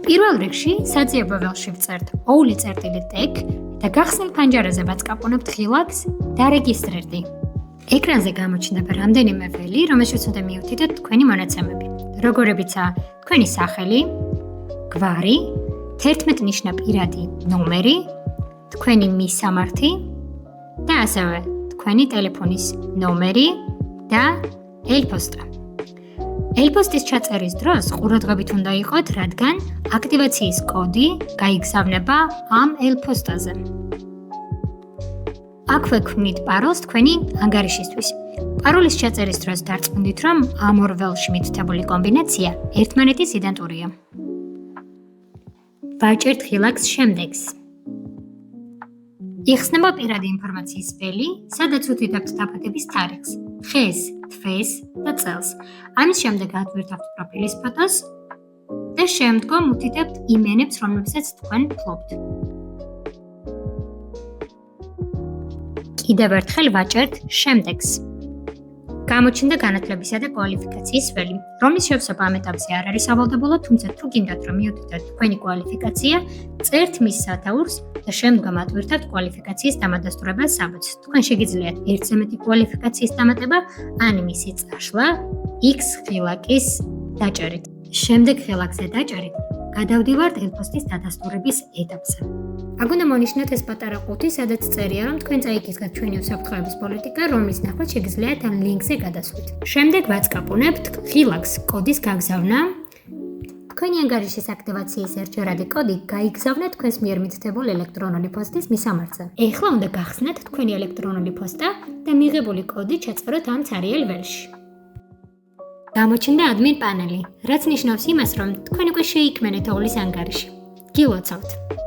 პირველ რიგში საძიებო ველში ვწერთ ouli.tech და გახსნილ ფანჯარაზე ვაწყაპუნებთ ხილაკს და რეგისტრირდი. ეკრანზე გამოჩნდება რამდენიმე ველი, რომელშიც უნდა მიუთითოთ თქვენი მონაცემები, როგორებიცაა თქვენი სახელი, გვარი, 11 ნიშნა პირადი ნომერი, თქვენი მისამართი და ასევე თქვენი ტელეფონის ნომერი და ელპოსტა. ელპოსტის ჩაწერის დროს ყურადღებით უნდა იყოთ, რადგან აქტივაციის კოდი გაიგზავნება ამ ელპოსტაზე. აქვე გვქნით პაროლს თქვენი ანგარიშისთვის. პაროლის ჩაწერის დროს დარწმუნდით, რომ ამ ორ ველში მითითებული კომბინაცია ერთმანეთის იდენტურია. ვაჭერთ ხილაკს შემდეგს. იხსნება პირადი ინფორმაციის ველი, სადაც უთითებთ დაფათების თარიღს, დღეს, თვეს და წელს. ამის შემდეგ ატვირთავთ პროფილის ფოტოს და შემდგომ უთითებთ იმენებს, რომლებსაც თქვენ ფლობთ. კიდევ ერთხელ ვაჭერთ შემდეგს. გამოჩნდა განათლებისა და კვალიფიკაციის ველი, რომლის შევსება ამ ეტაპზე არ არის სავალდებულო, თუმცა თუ გინდათ რომ მიუთითოთ თქვენი კვალიფიკაცია, წერთ მის სათაურს და შემდგომ ატვირთავთ კვალიფიკაციის დამადასტურებელ საბუთს. თქვენ შეგიძლიათ ერთზე მეტი კვალიფიკაციის დამატება ან მისი წაშლა X ხილაკის დაჭერით. შემდეგ ხილაკზე დაჭერით გადავდივართ ელპოსტის დადასტურების ეტაპზე. აქ უნდა მონიშნოთ ეს პატარა ყუთი, სადაც წერია, რომ თქვენ წაიკითხეთ ჩვენი უსაფრთხოების პოლიტიკა, რომლის ნახვაც შეგიძლიათ ამ ლინკზე გადასვლით. შემდეგ ვაწყაპუნებთ ხილაკს კოდის გაგზავნა. თქვენი ანგარიშის აქტივაციის ერთჯერადი კოდი გაიგზავნა თქვენს მიერ მითითებულ ელექტრონული პოსტის მისამართზე. ეხლა უნდა გახსნათ თქვენი ელექტრონული პოსტა და მიღებული კოდი ჩაწეროთ ამ ცარიელ ველში. გამოჩნდა admin პანელი, რაც ნიშნავს იმას, რომ თქვენ უკვე შეიქმნეთ ოულის ანგარიში. გილოცავთ.